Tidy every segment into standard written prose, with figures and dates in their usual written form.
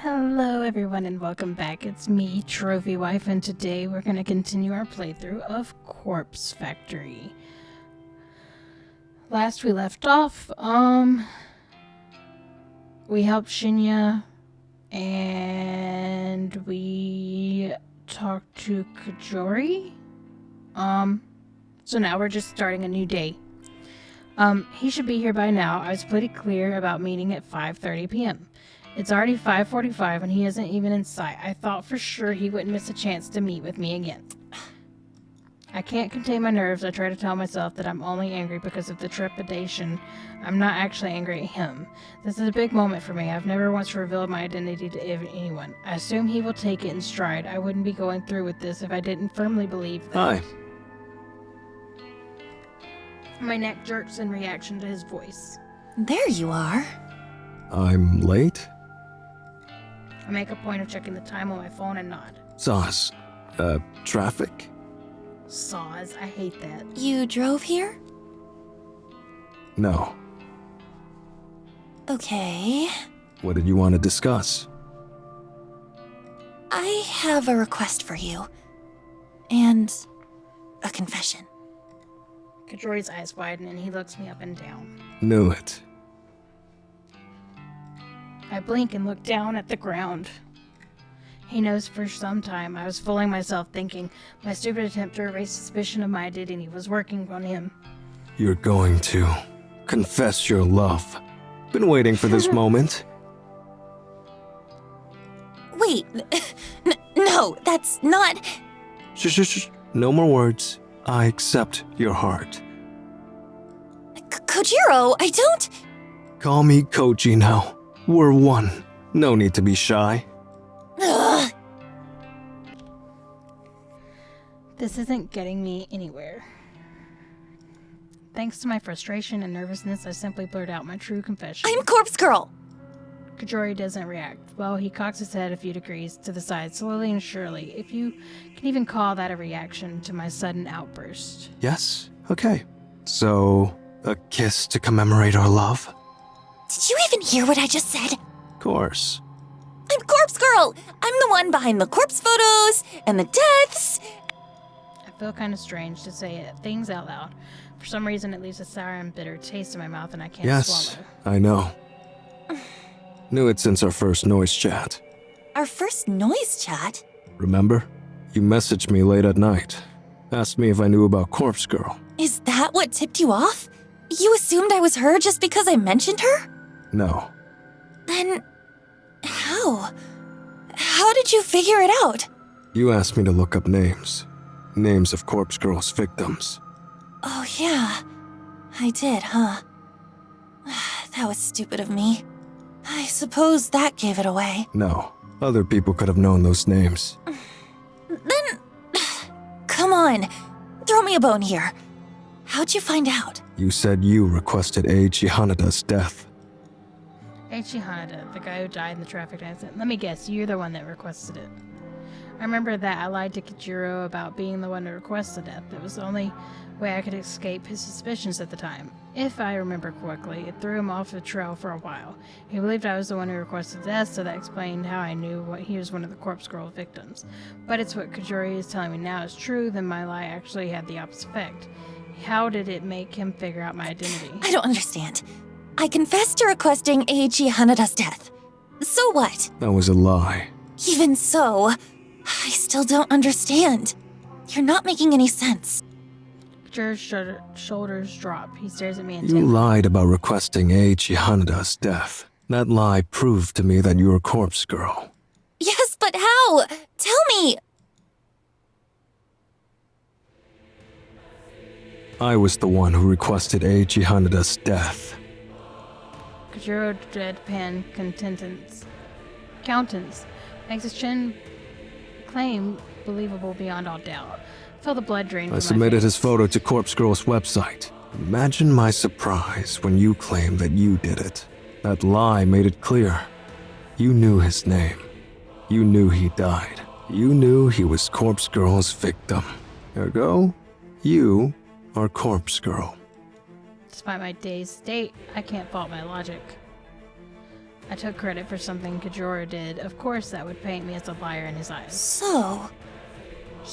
Hello everyone and welcome back. It's me, Trophy Wife, and today we're going to continue our playthrough of Corpse Factory. Last we left off, we helped Shinya and we talked to Kajori. So now we're just starting a new day. He should be here by now. I was pretty clear about meeting at 5:30 p.m. It's already 5:45 and he isn't even in sight. I thought for sure he wouldn't miss a chance to meet with me again. I can't contain my nerves. I try to tell myself that I'm only angry because of the trepidation. I'm not actually angry at him. This is a big moment for me. I've never once revealed my identity to anyone. I assume he will take it in stride. I wouldn't be going through with this if I didn't firmly believe that. Hi. My neck jerks in reaction to his voice. There you are. I'm late? I make a point of checking the time on my phone and nod. Sauce. Traffic? Saws, I hate that. You drove here? No. Okay. What did you want to discuss? I have a request for you. And a confession. Kajori's eyes widen and he looks me up and down. Knew it. I blink and look down at the ground. He knows for some time I was fooling myself, thinking my stupid attempt to erase suspicion of my identity was working on him. You're going to confess your love. Been waiting for this moment. Wait, no, that's not... Shh. No more words. I accept your heart. Kojiro, I don't... Call me Koji now. We're one. No need to be shy. Ugh. This isn't getting me anywhere. Thanks to my frustration and nervousness, I simply blurt out my true confession. I'm Corpse Girl. Kajori doesn't react. Well, he cocks his head a few degrees to the side, slowly and surely, if you can even call that a reaction to my sudden outburst. Yes? Okay. So, a kiss to commemorate our love? Did you even hear what I just said? Course. I'm Corpse Girl. I'm the one behind the corpse photos and the deaths. I feel kind of strange to say things out loud. For some reason, it leaves a sour and bitter taste in my mouth and I can't Yes, swallow. I know. Knew it since our first noise chat. Our first noise chat? Remember? You messaged me late at night. Asked me if I knew about Corpse Girl. Is that what tipped you off? You assumed I was her just because I mentioned her? No. Then... how? How did you figure it out? You asked me to look up names. Names of Corpse Girl's victims. Oh yeah, I did, huh? That was stupid of me. I suppose that gave it away. No. Other people could have known those names. Then... come on, throw me a bone here. How'd you find out? You said you requested Eiichi Hanada's death. Eiichi Hanada, the guy who died in the traffic accident. Let me guess, you're the one that requested it. I remember that I lied to Kajiro about being the one to request the death. It was the only way I could escape his suspicions at the time. If I remember correctly, it threw him off the trail for a while. He believed I was the one who requested death, so that explained how I knew he was one of the Corpse Girl victims. But it's what Kajori is telling me now is true, then my lie actually had the opposite effect. How did it make him figure out my identity? I don't understand. I confessed to requesting Eiichi Hanada's death. So what? That was a lie. Even so, I still don't understand. You're not making any sense. Kajori's shoulders drop. He stares at me You intently. lied about requesting Eiichi Hanada's death. That lie proved to me that you were Corpse Girl. Yes, but how? Tell me! I was the one who requested Eiichi Hanada's death. Kajiro deadpan countenance makes his chin claim believable beyond all doubt. Feel the blood drain from I my submitted face. his photo to Corpse Girl's website. Imagine my surprise when you claimed that you did it. That lie made it clear. You knew his name. You knew he died. You knew he was Corpse Girl's victim. Ergo, you are Corpse Girl. Despite my dazed state, I can't fault my logic. I took credit for something Kajora did. Of course, that would paint me as a liar in his eyes. So,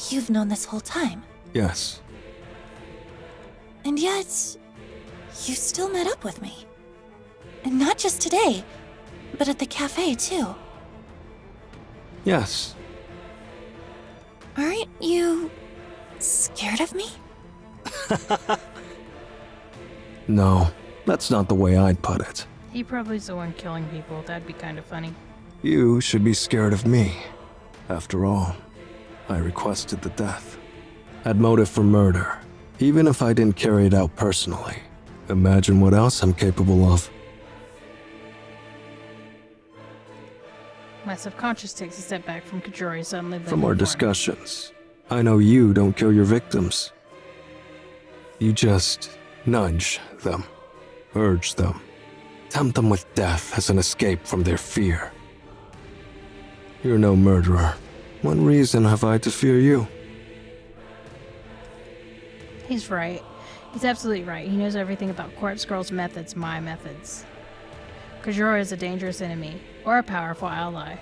you've known this whole time, Yes, and yet, you still met up with me. And not just today, but at the cafe too. yes. Aren't you scared of me? No, that's not the way I'd put it. He probably's the one killing people. That'd be kind of funny. You should be scared of me. After all, I requested the death. Had motive for murder, even if I didn't carry it out personally. Imagine what else I'm capable of. My subconscious takes a step back from Kajori suddenly. From living our for him. discussions, I know you don't kill your victims. You just nudge them, urge them, tempt them with death as an escape from their fear. You're no murderer. What reason have I to fear you? He's right. He's absolutely right. He knows everything about Corpse Girl's methods, my methods. Kajora is a dangerous enemy, or a powerful ally.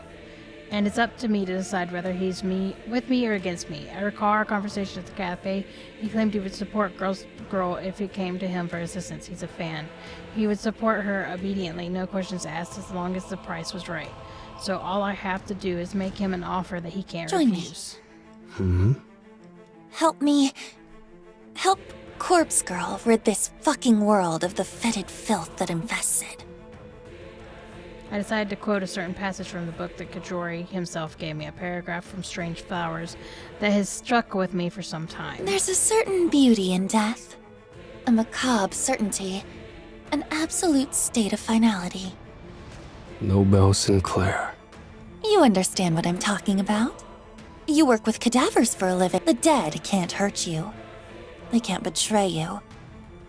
And it's up to me to decide whether he's with me or against me. I recall our conversation at the cafe. He claimed he would support Girl if it came to him for assistance. He's a fan. He would support her obediently, no questions asked, as long as the price was right. So all I have to do is make him an offer that he can't Join me. refuse. Help me. Help Corpse Girl rid this fucking world of the fetid filth that infests it. I decided to quote a certain passage from the book that Kajori himself gave me, a paragraph from Strange Flowers that has stuck with me for some time. There's a certain beauty in death, a macabre certainty, an absolute state of finality. Nobel Sinclair. You understand what I'm talking about? You work with cadavers for a living. The dead can't hurt you. They can't betray you.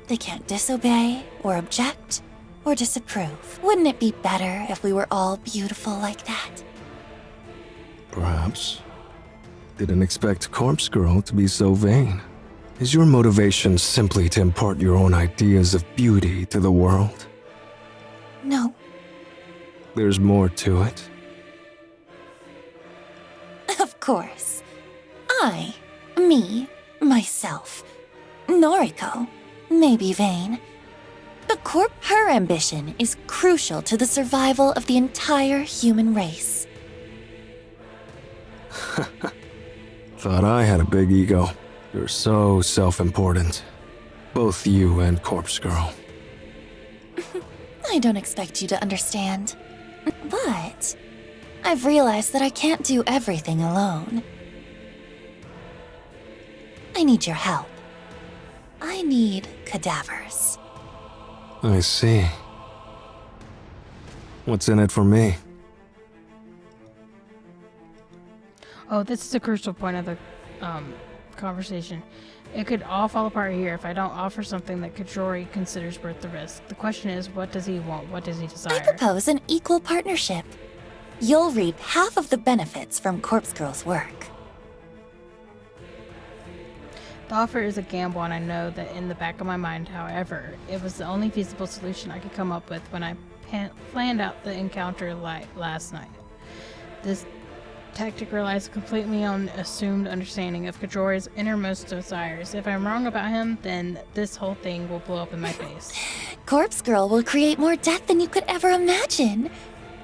They can't disobey or object or disapprove. Wouldn't it be better if we were all beautiful like that? Perhaps. Didn't expect Corpse Girl to be so vain. Is your motivation simply to impart your own ideas of beauty to the world? No. There's more to it. Of course. Me, myself, Noriko, may be vain. But her ambition is crucial to the survival of the entire human race. Thought I had a big ego. You're so self-important. Both you and Corpse Girl. I don't expect you to understand. But I've realized that I can't do everything alone. I need your help. I need cadavers. I see. What's in it for me? Oh, this is a crucial point of the conversation. It could all fall apart here if I don't offer something that Kajori considers worth the risk. The question is, what does he want? What does he I desire? propose an equal partnership. You'll reap half of the benefits from Corpse Girl's work. The offer is a gamble, and I know that in the back of my mind, however, it was the only feasible solution I could come up with when I planned out the encounter last night. This tactic relies completely on assumed understanding of Kajori's innermost desires. If I'm wrong about him, then this whole thing will blow up in my face. Corpse Girl will create more death than you could ever imagine.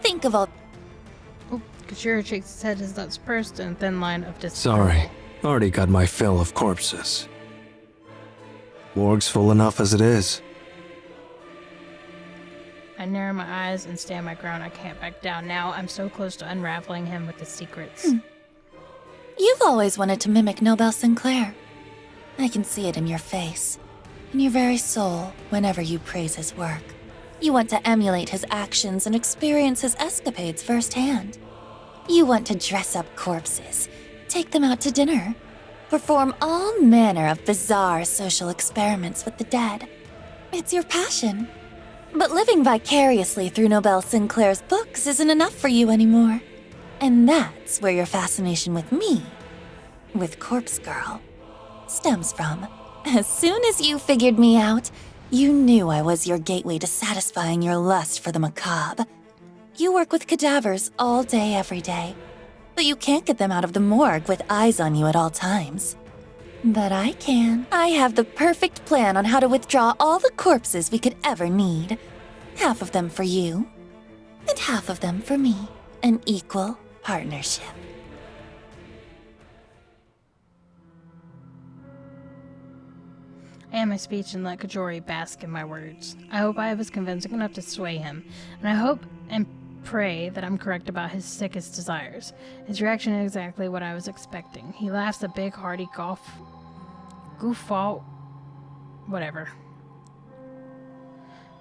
Think of all. Oh, Kajiro shakes his head, his lips pursed in a thin line of disapproval. Sorry. Already got my fill of corpses. Morgue's full enough as it is. I narrow my eyes and stand my ground. I can't back down now. I'm so close to unraveling him with his secrets. You've always wanted to mimic Nobel Sinclair. I can see it in your face, in your very soul, whenever you praise his work. You want to emulate his actions and experience his escapades firsthand. You want to dress up corpses, take them out to dinner, perform all manner of bizarre social experiments with the dead. It's your passion. But living vicariously through Nobel Sinclair's books isn't enough for you anymore. And that's where your fascination with me, with Corpse Girl, stems from. As soon as you figured me out, you knew I was your gateway to satisfying your lust for the macabre. You work with cadavers all day, every day. But you can't get them out of the morgue with eyes on you at all times. But I can. I have the perfect plan on how to withdraw all the corpses we could ever need. Half of them for you, and half of them for me. An equal partnership. I end my speech and let Kajori bask in my words. I hope I was convincing enough to sway him, and I hope and pray that I'm correct about his sickest desires. His reaction is exactly what I was expecting. He laughs a big, hearty guffaw, whatever,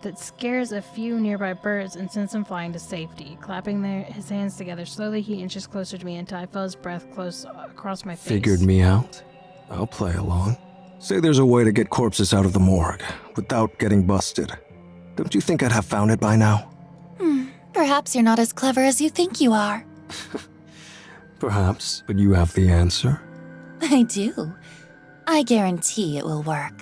that scares a few nearby birds and sends them flying to safety. Clapping his hands together, slowly he inches closer to me until I feel his breath close across my face. Figured me out? I'll play along. Say there's a way to get corpses out of the morgue without getting busted. Don't you think I'd have found it by now? Perhaps you're not as clever as you think you are. Perhaps, but you have the answer? I do. I guarantee it will work.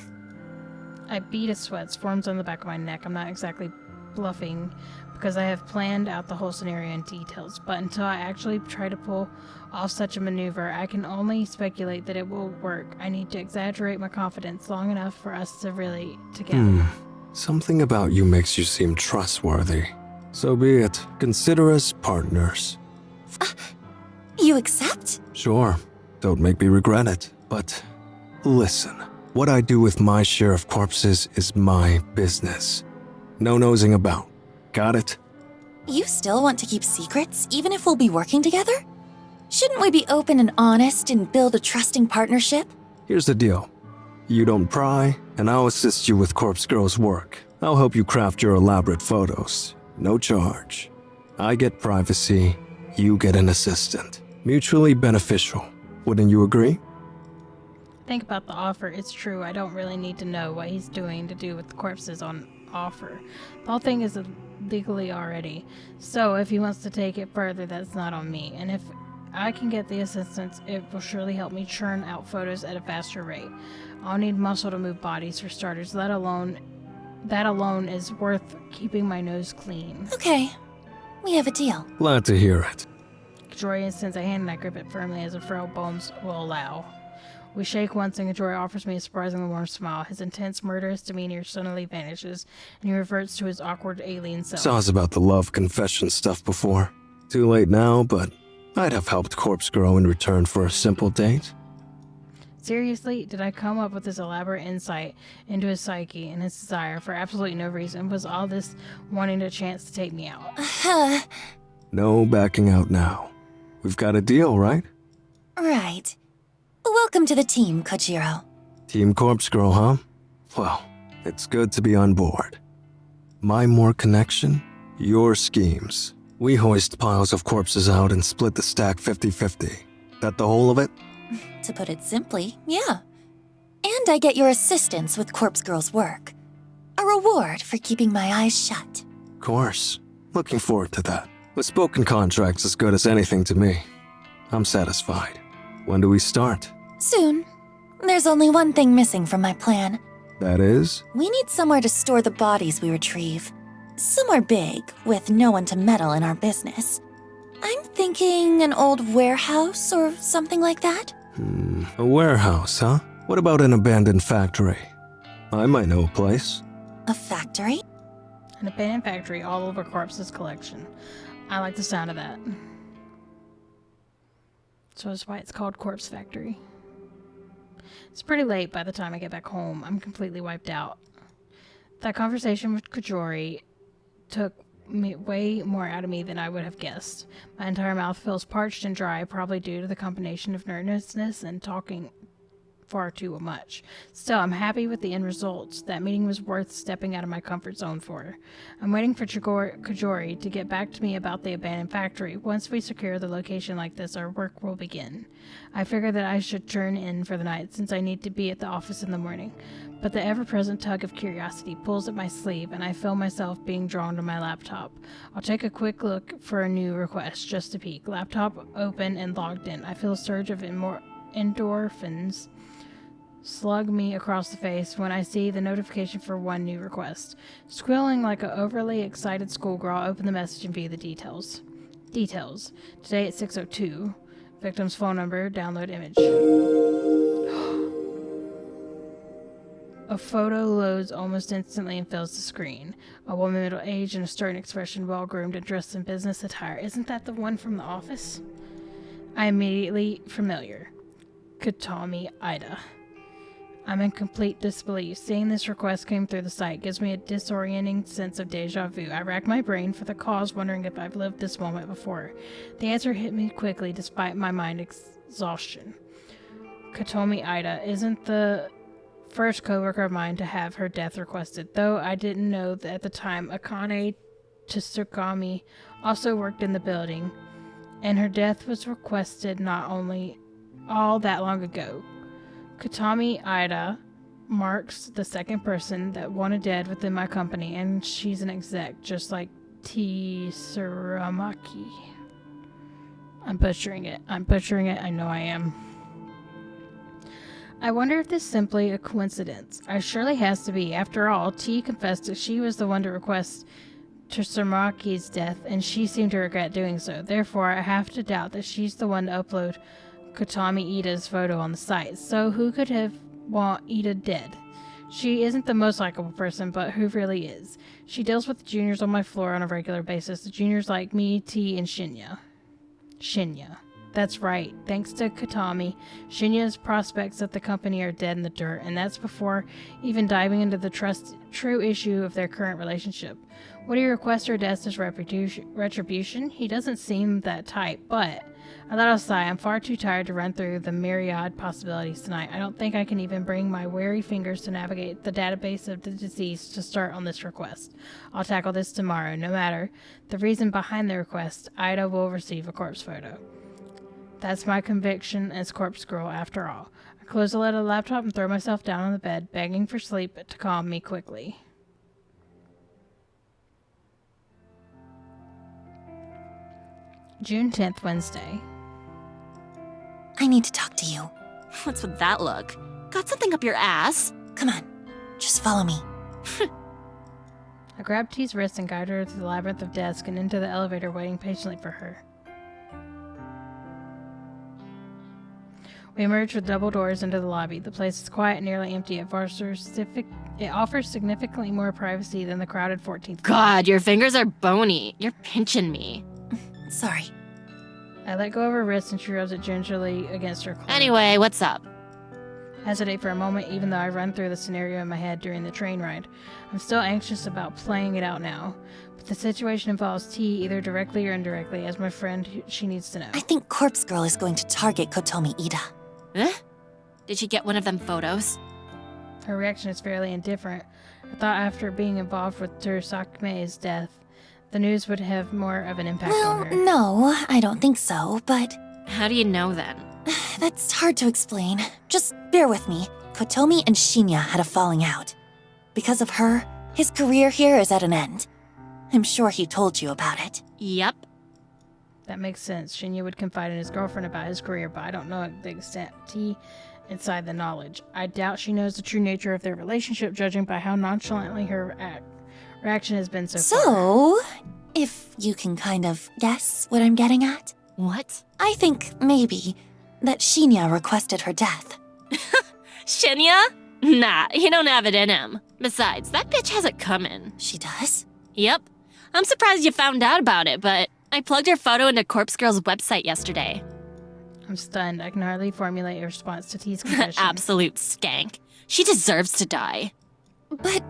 I beat a sweat forms on the back of my neck. I'm not exactly bluffing because I have planned out the whole scenario in details, but until I actually try to pull off such a maneuver, I can only speculate that it will work. I need to exaggerate my confidence long enough for us to really together. Something about you makes you seem trustworthy. So be it. Consider us partners. You accept? Sure. Don't make me regret it. But listen, what I do with my share of corpses is my business. No nosing about. Got it? You still want to keep secrets, even if we'll be working together? Shouldn't we be open and honest and build a trusting partnership? Here's the deal. You don't pry, and I'll assist you with Corpse Girl's work. I'll help you craft your elaborate photos. No charge. I get privacy, you get an assistant. Mutually beneficial. Wouldn't you agree? Think about the offer. It's true. I don't really need to know what he's doing to do with the corpses on offer. The whole thing is legally already. So if he wants to take it further, that's not on me. And if I can get the assistance, it will surely help me churn out photos at a faster rate. I'll need muscle to move bodies for starters. That alone is worth keeping my nose clean. Okay, we have a deal. Glad to hear it. Kajori extends a hand and I grip it firmly as the frail bones will allow. We shake once and Kajori offers me a surprisingly warm smile. His intense, murderous demeanor suddenly vanishes, and he reverts to his awkward alien self. Saw us about the love confession stuff before. Too late now, but I'd have helped Corpse Girl in return for a simple date. Seriously, did I come up with this elaborate insight into his psyche and his desire for absolutely no reason? Was all this wanting a chance to take me out? No backing out now. We've got a deal, right? Right. Welcome to the team, Kojiro. Team Corpse Girl, huh? Well, it's good to be on board. My more connection, your schemes. We hoist piles of corpses out and split the stack 50-50. That the whole of it? To put it simply, yeah. And I get your assistance with Corpse Girl's work. A reward for keeping my eyes shut. Course. Looking forward to that. A spoken contract's as good as anything to me. I'm satisfied. When do we start? Soon. There's only one thing missing from my plan. That is? We need somewhere to store the bodies we retrieve. Somewhere big, with no one to meddle in our business. I'm thinking an old warehouse or something like that. A warehouse, huh? What about an abandoned factory? I might know a place. A factory? An abandoned factory all over Corpse's collection. I like the sound of that. So that's why it's called Corpse Factory. It's pretty late by the time I get back home. I'm completely wiped out. That conversation with Kajori took way more out of me than I would have guessed. My entire mouth feels parched and dry, probably due to the combination of nervousness and talking far too much. Still, I'm happy with the end results. That meeting was worth stepping out of my comfort zone for. I'm waiting for Kajori to get back to me about the abandoned factory. Once we secure the location like this, our work will begin. I figure that I should turn in for the night since I need to be at the office in the morning. But the ever-present tug of curiosity pulls at my sleeve and I feel myself being drawn to my laptop. I'll take a quick look for a new request just to peek. Laptop open and logged in. I feel a surge of endorphins slug me across the face when I see the notification for one new request. Squealing like an overly excited schoolgirl, I open the message and view the details. Details. Today at 6:02. Victim's phone number. Download image. A photo loads almost instantly and fills the screen. A woman middle-aged and a stern expression, well-groomed and dressed in business attire. Isn't that the one from The Office? I immediately familiar. Katami Ida. I'm in complete disbelief. Seeing this request came through the site gives me a disorienting sense of deja vu. I rack my brain for the cause, wondering if I've lived this moment before. The answer hit me quickly despite my mind exhaustion. Katomi Ida isn't the first coworker of mine to have her death requested, though I didn't know that at the time. Akane Tsukami also worked in the building, and her death was requested not only all that long ago. Katami Ida marks the second person that wanted dead within my company, and she's an exec, just like T. Suramaki. I'm butchering it. I know I am. I wonder if this is simply a coincidence. It surely has to be. After all, T confessed that she was the one to request Tsuramaki's death, and she seemed to regret doing so. Therefore, I have to doubt that she's the one to upload Katami Ida's photo on the site. So who could have want Ida dead? She isn't the most likable person, but who really is? She deals with the juniors on my floor on a regular basis. The juniors like me, T, and Shinya. That's right. Thanks to Katami, Shinya's prospects at the company are dead in the dirt, and that's before even diving into the true issue of their current relationship. Would he request her death as retribution? He doesn't seem that type, but I let out a sigh. I'm far too tired to run through the myriad possibilities tonight. I don't think I can even bring my weary fingers to navigate the database of the deceased to start on this request. I'll tackle this tomorrow. No matter the reason behind the request, Ida will receive a corpse photo. That's my conviction as corpse girl, after all. I close the lid of the laptop and throw myself down on the bed, begging for sleep to calm me quickly. June 10th, Wednesday. I need to talk to you. What's with that look? Got something up your ass? Come on, just follow me. I grabbed T's wrist and guided her through the labyrinth of desks and into the elevator, waiting patiently for her. We emerged with double doors into the lobby. The place is quiet and nearly empty. It offers significantly more privacy than the crowded 14th floor. God, your fingers are bony. You're pinching me. Sorry. I let go of her wrist and she rubs it gingerly against her clothes. Anyway, what's up? Hesitate for a moment, even though I run through the scenario in my head during the train ride. I'm still anxious about playing it out now, but the situation involves T either directly or indirectly. As my friend, she needs to know. I think Corpse Girl is going to target Kotomi Ida. Huh? Did she get one of them photos? Her reaction is fairly indifferent. I thought after being involved with Tsurumaki's death, the news would have more of an impact on her. Well, no, I don't think so, but How do you know then? that's hard to explain. Just bear with me. Kotomi and Shinya had a falling out. Because of her, his career here is at an end. I'm sure he told you about it. Yep. That makes sense. Shinya would confide in his girlfriend about his career, but I don't know the extent T inside the knowledge. I doubt she knows the true nature of their relationship, judging by how nonchalantly her reaction has been so far. So, if you can kind of guess what I'm getting at, What? I think maybe that Shinya requested her death. Shinya? Nah, he don't have it in him. Besides, that bitch has it coming. She does? Yep. I'm surprised you found out about it, but I plugged her photo into Corpse Girl's website yesterday. I'm stunned. I can hardly formulate a response to T's confession. Absolute skank. She deserves to die. But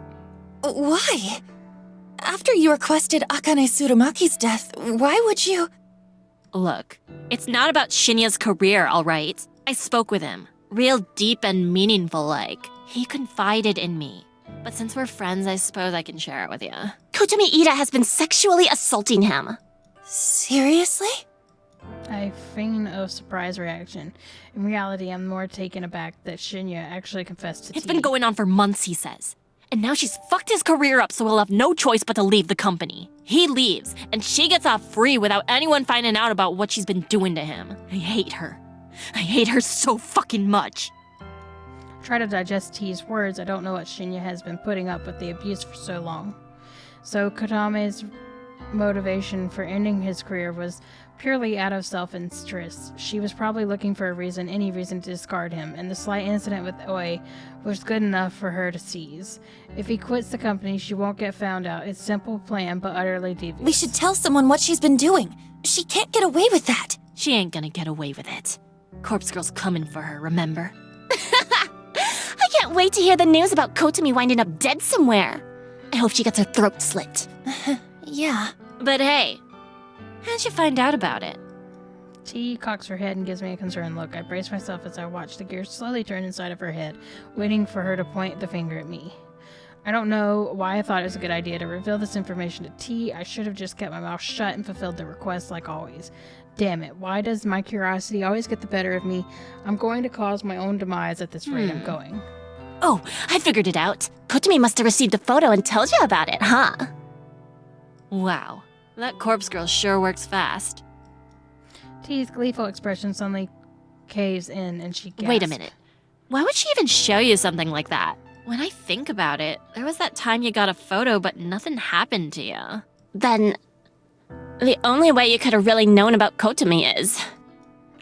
why? After you requested Akane Tsurumaki's death, why would you? Look, it's not about Shinya's career, alright? I spoke with him. Real deep and meaningful like. He confided in me. But since we're friends, I suppose I can share it with you. Kotomi Ida has been sexually assaulting him. Seriously? I feign a surprise reaction. In reality, I'm more taken aback that Shinya actually confessed to T. It's been going on for months, he says. And now she's fucked his career up, so he'll have no choice but to leave the company. He leaves, and she gets off free without anyone finding out about what she's been doing to him. I hate her. I hate her so fucking much. try to digest T's words, I don't know what Shinya has been putting up with the abuse for so long. So Katame's motivation for ending his career was purely out of self-interest. She was probably looking for any reason to discard him, and the slight incident with Oi was good enough for her to seize. If he quits the company, she won't get found out. It's simple plan, but utterly devious. We should tell someone what she's been doing. She can't get away with that. She ain't gonna get away with it. Corpse Girl's coming for her, remember? I can't wait to hear the news about Kotomi winding up dead somewhere. I hope she gets her throat slit. Yeah. But hey, how'd you find out about it? T cocks her head and gives me a concerned look. I brace myself as I watch the gears slowly turn inside of her head, waiting for her to point the finger at me. I don't know why I thought it was a good idea to reveal this information to T. I should have just kept my mouth shut and fulfilled the request like always. Damn it, why does my curiosity always get the better of me? I'm going to cause my own demise at this rate I'm going. Oh, I figured it out. Kotomi must have received a photo and told you about it, huh? Wow, that Corpse Girl sure works fast. T's gleeful expression suddenly caves in and she gasps. Wait a minute. Why would she even show you something like that? When I think about it, there was that time you got a photo but nothing happened to you. Then, the only way you could have really known about Kotomi is...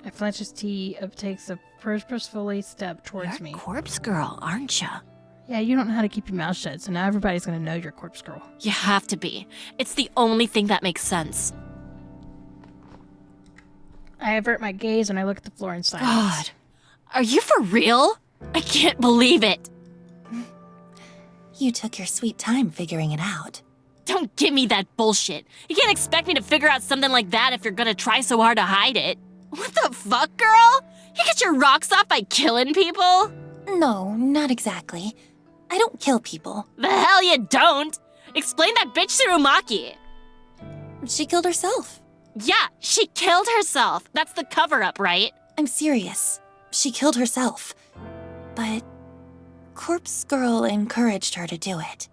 I flinch as T takes a purposefully step towards You're me. Corpse Girl, aren't you? Yeah, you don't know how to keep your mouth shut, so now everybody's gonna know you're Corpse Girl. You have to be. It's the only thing that makes sense. I avert my gaze and I look at the floor in silence. God, are you for real? I can't believe it. You took your sweet time figuring it out. Don't give me that bullshit. You can't expect me to figure out something like that if you're gonna try so hard to hide it. What the fuck, girl? You get your rocks off by killing people? No, not exactly. I don't kill people. The hell you don't! Explain that bitch to Umaki. She killed herself. Yeah, she killed herself. That's the cover-up, right? I'm serious. She killed herself. But Corpse Girl encouraged her to do it.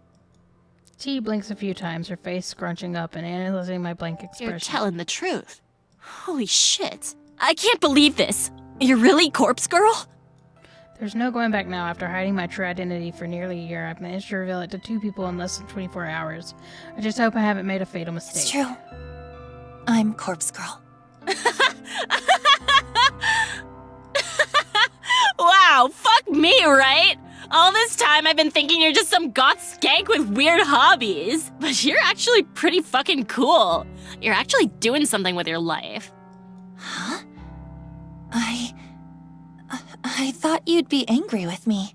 T blinks a few times, her face scrunching up and analyzing my blank expression. You're telling the truth. Holy shit. I can't believe this. You're really Corpse Girl? There's no going back now. After hiding my true identity for nearly a year, I've managed to reveal it to 2 people in less than 24 hours. I just hope I haven't made a fatal mistake. It's true. I'm Corpse Girl. Wow, fuck me, right? All this time I've been thinking you're just some goth skank with weird hobbies. But you're actually pretty fucking cool. You're actually doing something with your life. Huh? I thought you'd be angry with me.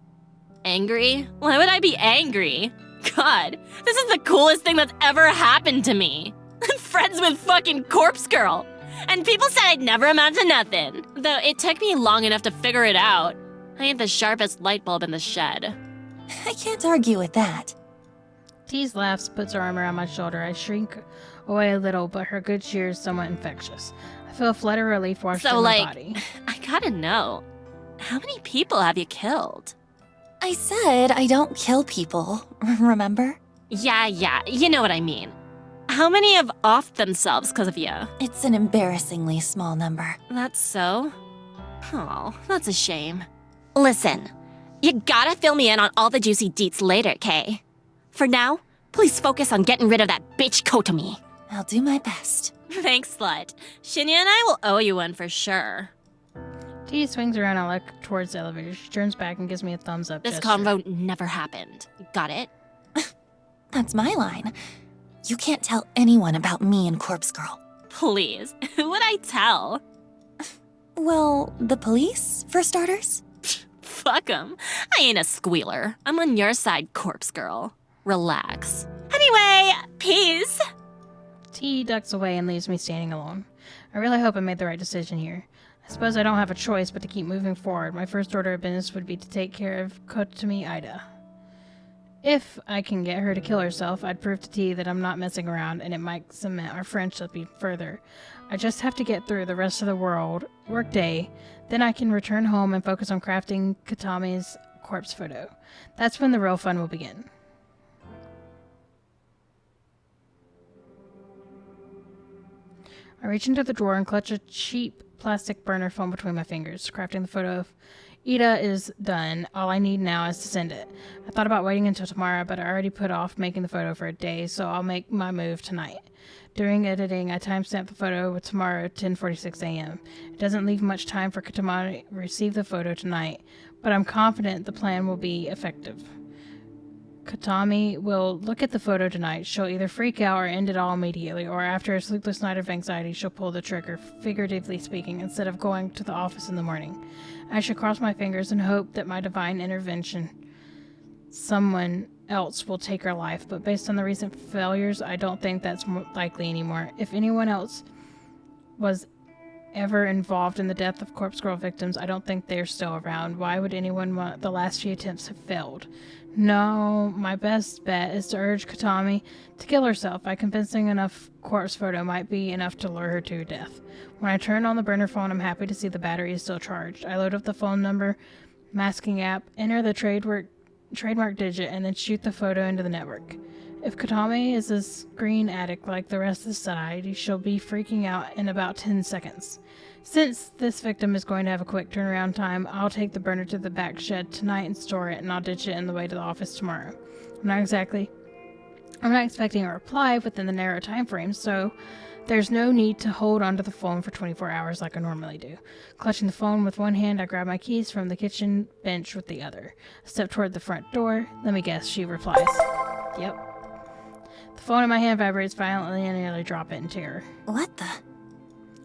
Angry? Why would I be angry? God, this is the coolest thing that's ever happened to me. I'm friends with fucking Corpse Girl. And people said I'd never amount to nothing. Though it took me long enough to figure it out. I ain't the sharpest light bulb in the shed. I can't argue with that. Tease laughs, puts her arm around my shoulder. I shrink away a little, but her good cheer is somewhat infectious. I feel a flood of relief wash through my body. I gotta know. How many people have you killed? I said I don't kill people, remember? Yeah, you know what I mean. How many have offed themselves because of you? It's an embarrassingly small number. That's so? Oh, that's a shame. Listen, you gotta fill me in on all the juicy deets later, Kay. For now, please focus on getting rid of that bitch Kotomi. I'll do my best. Thanks, slut. Shinya and I will owe you one for sure. T swings around and I look towards the elevator. She turns back and gives me a thumbs up This gesture. convo never happened. Got it? That's my line. You can't tell anyone about me and Corpse Girl. Please, who would I tell? Well, the police, for starters. Fuck 'em. I ain't a squealer. I'm on your side, Corpse Girl. Relax. Anyway, peace. T ducks away and leaves me standing alone. I really hope I made the right decision here. I suppose I don't have a choice but to keep moving forward. My first order of business would be to take care of Kotomi Ida. If I can get her to kill herself, I'd prove to T that I'm not messing around, and it might cement our friendship even further. I just have to get through the rest of the workday, then I can return home and focus on crafting Katami's corpse photo. That's when the real fun will begin. I reach into the drawer and clutch a cheap plastic burner phone between my fingers. Crafting the photo of Ida is done. All I need now is to send it. I thought about waiting until tomorrow, but I already put off making the photo for a day, so I'll make my move tonight. During editing, I timestamped the photo with tomorrow at 10:46 a.m. It doesn't leave much time for Katami to receive the photo tonight, but I'm confident the plan will be effective. Katami will look at the photo tonight. She'll either freak out or end it all immediately, or after a sleepless night of anxiety, she'll pull the trigger, figuratively speaking, instead of going to the office in the morning. I should cross my fingers and hope that my divine intervention, someone else will take her life, but based on the recent failures, I don't think that's likely anymore. If anyone else was ever involved in the death of Corpse Girl victims, I don't think they're still around. Why would anyone want the last few attempts have failed? No, my best bet is to urge Katami to kill herself. By convincing enough corpse photo might be enough to lure her to death. When I turn on the burner phone, I'm happy to see the battery is still charged. I load up the phone number, masking app, enter the trademark digit, and then shoot the photo into the network. If Katami is a screen addict like the rest of society, she'll be freaking out in about 10 seconds. Since this victim is going to have a quick turnaround time, I'll take the burner to the back shed tonight and store it, and I'll ditch it on the way to the office tomorrow. I'm not expecting a reply within the narrow time frame, so there's no need to hold onto the phone for 24 hours like I normally do. Clutching the phone with one hand, I grab my keys from the kitchen bench with the other. I step toward the front door. Let me guess, she replies. Yep. The phone in my hand vibrates violently and I nearly drop it in terror. What the?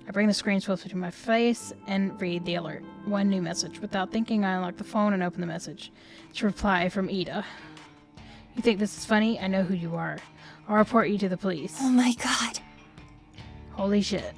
I bring the screen closer to my face and read the alert. One new message. Without thinking, I unlock the phone and open the message. It's a reply from Ida. You think this is funny? I know who you are. I'll report you to the police. Oh my god. Holy shit.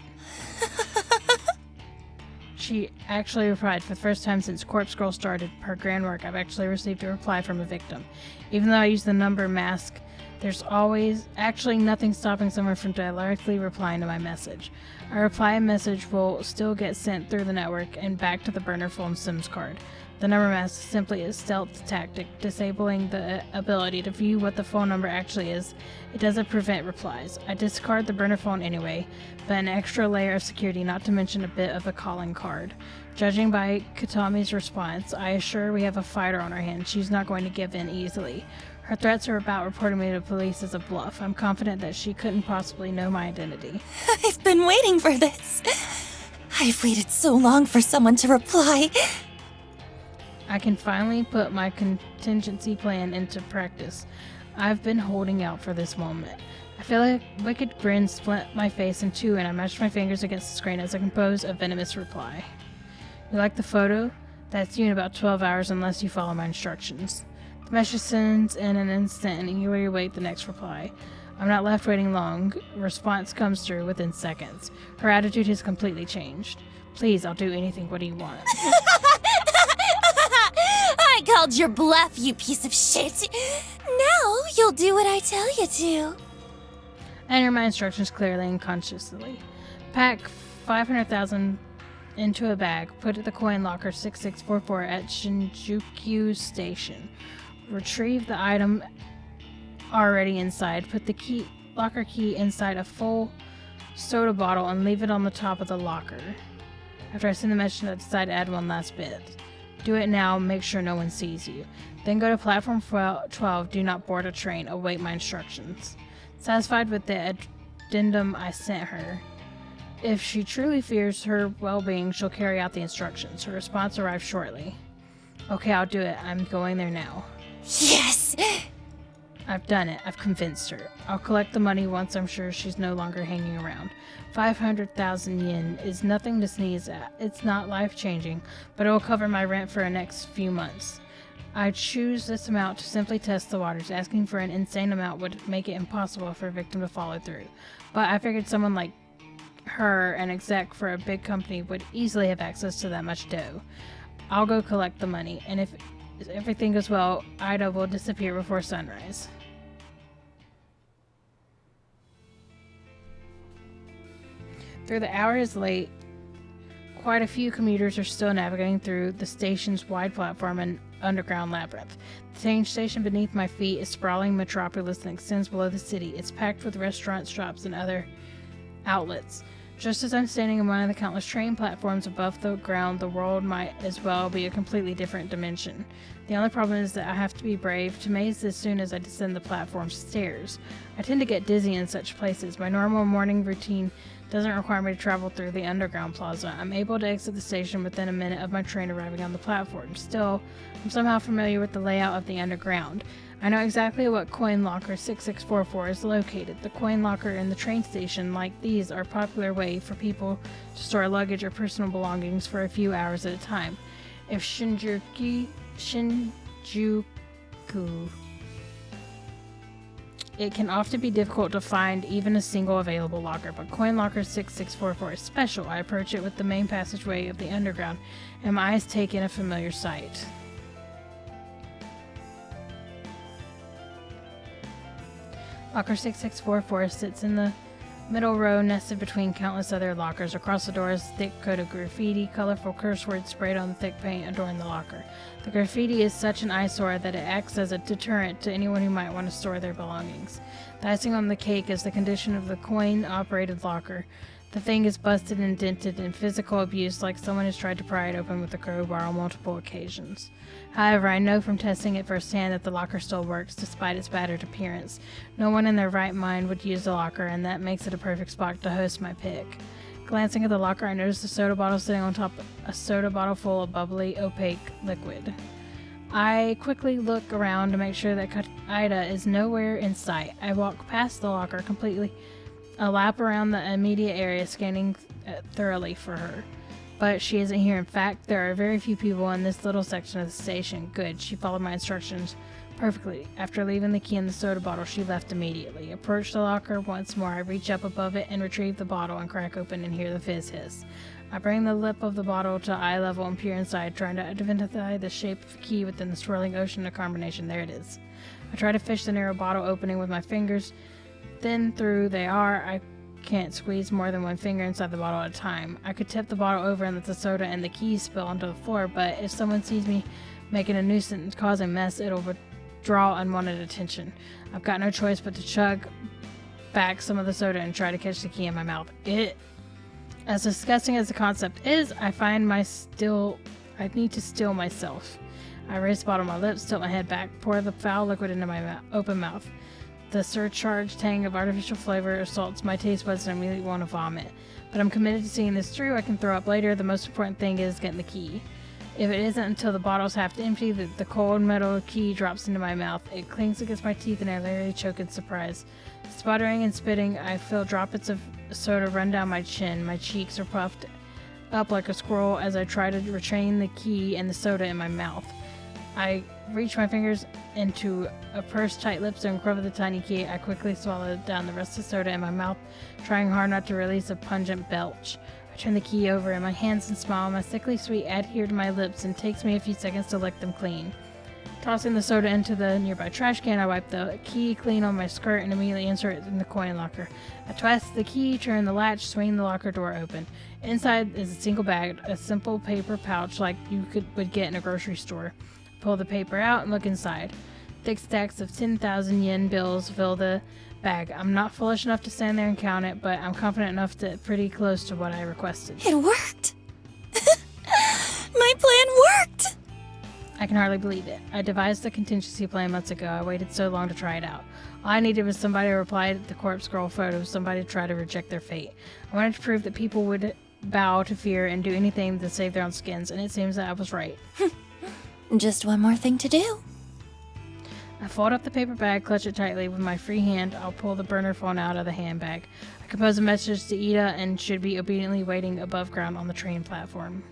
She actually replied. For the first time since Corpse Girl started her grand work, I've actually received a reply from a victim. Even though I use the number mask, there's always actually nothing stopping someone from directly replying to my message. A reply message will still get sent through the network and back to the burner phone SIMS card. The number mask is simply a stealth tactic, disabling the ability to view what the phone number actually is. It doesn't prevent replies. I discard the burner phone anyway, but an extra layer of security, not to mention a bit of a calling card. Judging by Katami's response, I assure we have a fighter on our hands. She's not going to give in easily. Her threats are about reporting me to police as a bluff. I'm confident that she couldn't possibly know my identity. I've been waiting for this. I've waited so long for someone to reply. I can finally put my contingency plan into practice. I've been holding out for this moment. I feel like a wicked grin split my face in two, and I mashed my fingers against the screen as I compose a venomous reply. You like the photo? That's you in about 12 hours unless you follow my instructions. The message sends in an instant and eagerly await the next reply. I'm not left waiting long. Response comes through within seconds. Her attitude has completely changed. Please, I'll do anything. What do you want? I called your bluff, you piece of shit. Now you'll do what I tell you to. I enter my instructions clearly and consciously. Pack 500,000 into a bag. Put the coin locker 6644 at Shinjuku Station. Retrieve the item already inside. Put the locker key inside a full soda bottle and leave it on the top of the locker. After I send the message, I decide to add one last bit. Do it now, make sure no one sees you. Then go to platform 12, do not board a train, await my instructions. Satisfied with the addendum I sent her, if she truly fears her well-being, she'll carry out the instructions. Her response arrives shortly. Okay, I'll do it. I'm going there now. Yes! I've done it. I've convinced her. I'll collect the money once I'm sure she's no longer hanging around. 500,000 yen is nothing to sneeze at. It's not life-changing, but it will cover my rent for the next few months. I choose this amount to simply test the waters. Asking for an insane amount would make it impossible for a victim to follow through. But I figured someone like her, an exec for a big company, would easily have access to that much dough. I'll go collect the money, and if everything goes well, Ida will disappear before sunrise. Though the hour is late, quite a few commuters are still navigating through the station's wide platform and underground labyrinth. The train station beneath my feet is a sprawling metropolis that extends below the city. It's packed with restaurants, shops, and other outlets. Just as I'm standing in one of the countless train platforms above the ground, the world might as well be a completely different dimension. The only problem is that I have to be brave to maze as soon as I descend the platform stairs. I tend to get dizzy in such places. My normal morning routine doesn't require me to travel through the underground plaza. I'm able to exit the station within a minute of my train arriving on the platform. Still, I'm somehow familiar with the layout of the underground. I know exactly what coin locker 6644 is located. The coin locker in the train station, like these, are a popular way for people to store luggage or personal belongings for a few hours at a time. If Shinjuku, it can often be difficult to find even a single available locker, but coin locker 6644 is special. I approach it with the main passageway of the underground, and my eyes take in a familiar sight. Locker 6644 sits in the middle row, nested between countless other lockers. Across the door is a thick coat of graffiti, colorful curse words sprayed on the thick paint adorning the locker. The graffiti is such an eyesore that it acts as a deterrent to anyone who might want to store their belongings. The icing on the cake is the condition of the coin-operated locker. The thing is busted and dented in physical abuse, like someone has tried to pry it open with a crowbar on multiple occasions. However, I know from testing it firsthand that the locker still works, despite its battered appearance. No one in their right mind would use the locker, and that makes it a perfect spot to host my pick. Glancing at the locker, I notice a soda bottle sitting on top of a soda bottle full of bubbly, opaque liquid. I quickly look around to make sure that Ida is nowhere in sight. I walk past the locker, completely a lap around the immediate area, scanning thoroughly for her. But she isn't here. In fact, there are very few people in this little section of the station. Good, she followed my instructions perfectly. After leaving the key in the soda bottle, she left immediately. Approach the locker once more. I reach up above it and retrieve the bottle and crack open and hear the fizz hiss. I bring the lip of the bottle to eye level and peer inside, trying to identify the shape of the key within the swirling ocean of combination. There it is. I try to fish the narrow bottle opening with my fingers. Thin through they are, I can't squeeze more than one finger inside the bottle at a time. I could tip the bottle over and let the soda and the key spill onto the floor, but if someone sees me making a nuisance and causing a mess, it'll draw unwanted attention. I've got no choice but to chug back some of the soda and try to catch the key in my mouth. As disgusting as the concept is, I find I need to still myself. I raise the bottle to my lips, tilt my head back, pour the foul liquid into my open mouth. The surcharged tang of artificial flavor assaults my taste buds and I immediately want to vomit. But I'm committed to seeing this through. I can throw up later. The most important thing is getting the key. If it isn't until the bottle's half empty, the cold metal key drops into my mouth. It clings against my teeth and I literally choke in surprise. Sputtering and spitting, I feel droplets of soda run down my chin. My cheeks are puffed up like a squirrel as I try to retain the key and the soda in my mouth. I reach my fingers into a pursed tight lips to uncover the tiny key. I quickly swallow down the rest of the soda in my mouth, trying hard not to release a pungent belch. I turn the key over in my hands and smile. My sickly sweet adhere to my lips and takes me a few seconds to lick them clean. Tossing the soda into the nearby trash can, I wipe the key clean on my skirt and immediately insert it in the coin locker. I twist the key, turn the latch, swing the locker door open. Inside is a single bag, a simple paper pouch like you would get in a grocery store. Pull the paper out and look inside. Thick stacks of 10,000 yen bills fill the bag. I'm not foolish enough to stand there and count it, but I'm confident enough to pretty close to what I requested. It worked! My plan worked! I can hardly believe it. I devised a contingency plan months ago. I waited so long to try it out. All I needed was somebody to reply to the corpse girl photo, somebody to try to reject their fate. I wanted to prove that people would bow to fear and do anything to save their own skins, and it seems that I was right. Just one more thing to do. I fold up the paper bag, clutch it tightly. With my free hand, I'll pull the burner phone out of the handbag. I compose a message to Ida and should be obediently waiting above ground on the train platform.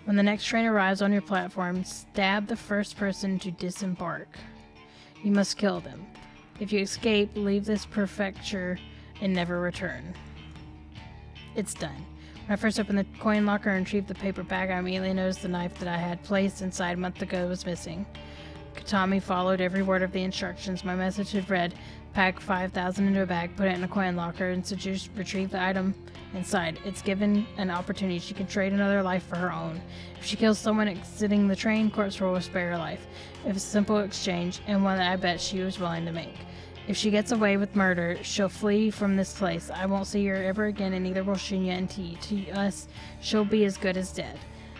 When the next train arrives on your platform, stab the first person to disembark. You must kill them. If you escape, leave this prefecture and never return. It's done. When I first opened the coin locker and retrieved the paper bag, I immediately noticed the knife that I had placed inside a month ago was missing. Katami followed every word of the instructions. My message had read, pack 5,000 into a bag, put it in a coin locker, and retrieve the item inside. It's given an opportunity. She can trade another life for her own. If she kills someone exiting the train, Corpse Girl will spare her life. It's a simple exchange, and one that I bet she was willing to make. If she gets away with murder, she'll flee from this place. I won't see her ever again, and neither will Shinya and T. To us, she'll be as good as dead.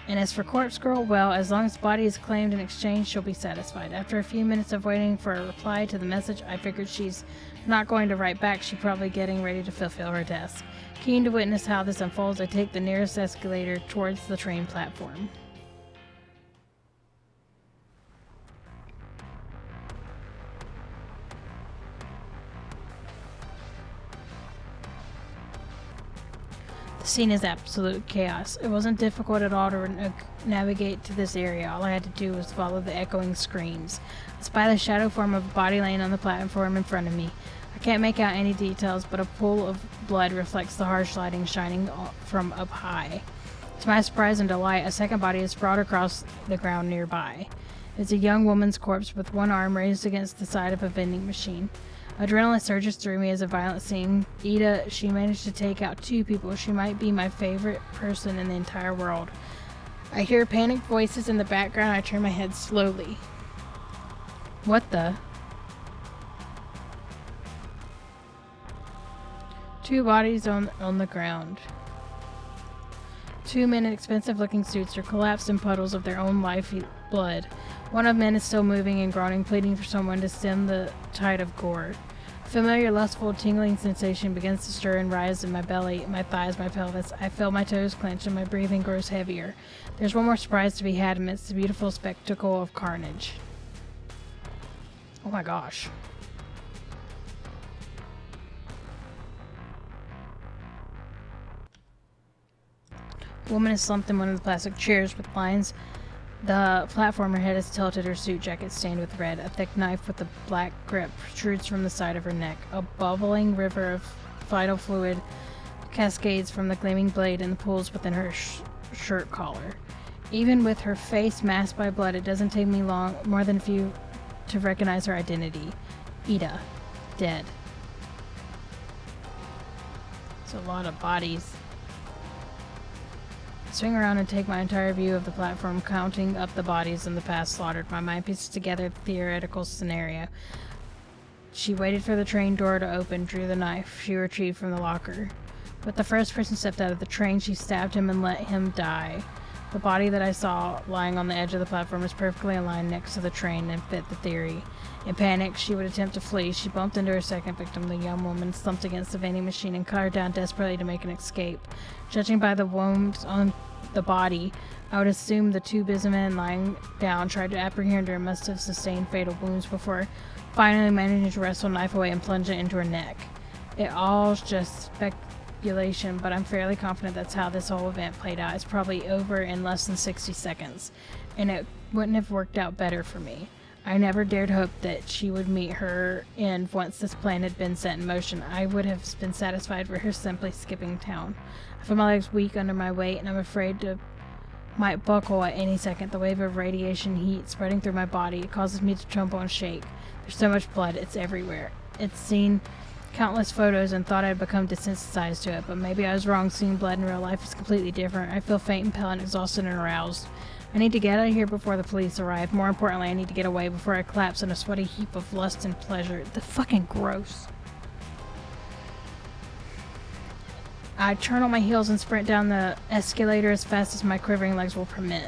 And as for Corpse Girl, well, as long as body is claimed and exchanged, she'll be satisfied. After a few minutes of waiting for a reply to the message, I figured she's not going to write back. She's probably getting ready to fulfill her task. Keen to witness how this unfolds, I take the nearest escalator towards the train platform. The scene is absolute chaos. It wasn't difficult at all to navigate to this area. All I had to do was follow the echoing screams. I spy the shadow form of a body laying on the platform in front of me. I can't make out any details, but a pool of blood reflects the harsh lighting shining from up high. To my surprise and delight, a second body is sprawled across the ground nearby. It's a young woman's corpse with one arm raised against the side of a vending machine. Adrenaline surges through me as a violent scene. Ida, she managed to take out 2 people. She might be my favorite person in the entire world. I hear panicked voices in the background. I turn my head slowly. What the? 2 bodies on the ground. 2 men in expensive-looking suits are collapsed in puddles of their own life blood. One of them is still moving and groaning, pleading for someone to stem the tide of gore. A familiar, lustful, tingling sensation begins to stir and rise in my belly, my thighs, my pelvis. I feel my toes clench and my breathing grows heavier. There's one more surprise to be had amidst the beautiful spectacle of carnage. Oh my gosh. A woman is slumped in one of the plastic chairs with lines. The platformer head is tilted, her suit jacket stained with red. A thick knife with a black grip protrudes from the side of her neck. A bubbling river of vital fluid cascades from the gleaming blade and the pools within her shirt collar. Even with her face masked by blood, it doesn't take me more than a few to recognize her identity. Ida. Dead. It's a lot of bodies. Swing around and take my entire view of the platform, counting up the bodies in the past slaughtered. My mind pieces together the theoretical scenario. She waited for the train door to open, drew the knife she retrieved from the locker. But the first person stepped out of the train, she stabbed him and let him die. The body that I saw lying on the edge of the platform was perfectly aligned next to the train and fit the theory. In panic, she would attempt to flee. She bumped into her second victim, the young woman, slumped against the vending machine and cut her down desperately to make an escape. Judging by the wounds on the body, I would assume the 2 businessmen lying down tried to apprehend her and must have sustained fatal wounds before finally managing to wrestle a knife away and plunge it into her neck. It all's just speculation, but I'm fairly confident that's how this whole event played out. It's probably over in less than 60 seconds, and it wouldn't have worked out better for me. I never dared hope that she would meet her end once this plan had been set in motion. I would have been satisfied with her simply skipping town. I feel my legs weak under my weight, and I'm afraid to might buckle at any second. The wave of radiation heat spreading through my body, it causes me to tremble and shake. There's so much blood, it's everywhere. It's seen countless photos and thought I'd become desensitized to it, but maybe I was wrong. Seeing blood in real life is completely different. I feel faint and pale and exhausted and aroused. I need to get out of here before the police arrive. More importantly, I need to get away before I collapse in a sweaty heap of lust and pleasure. The fucking gross. I turn on my heels and sprint down the escalator as fast as my quivering legs will permit.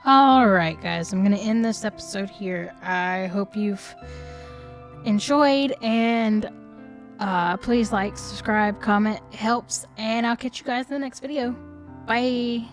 Alright guys, I'm going to end this episode here. I hope you've enjoyed, and please like, subscribe, comment, it helps, and I'll catch you guys in the next video. Bye!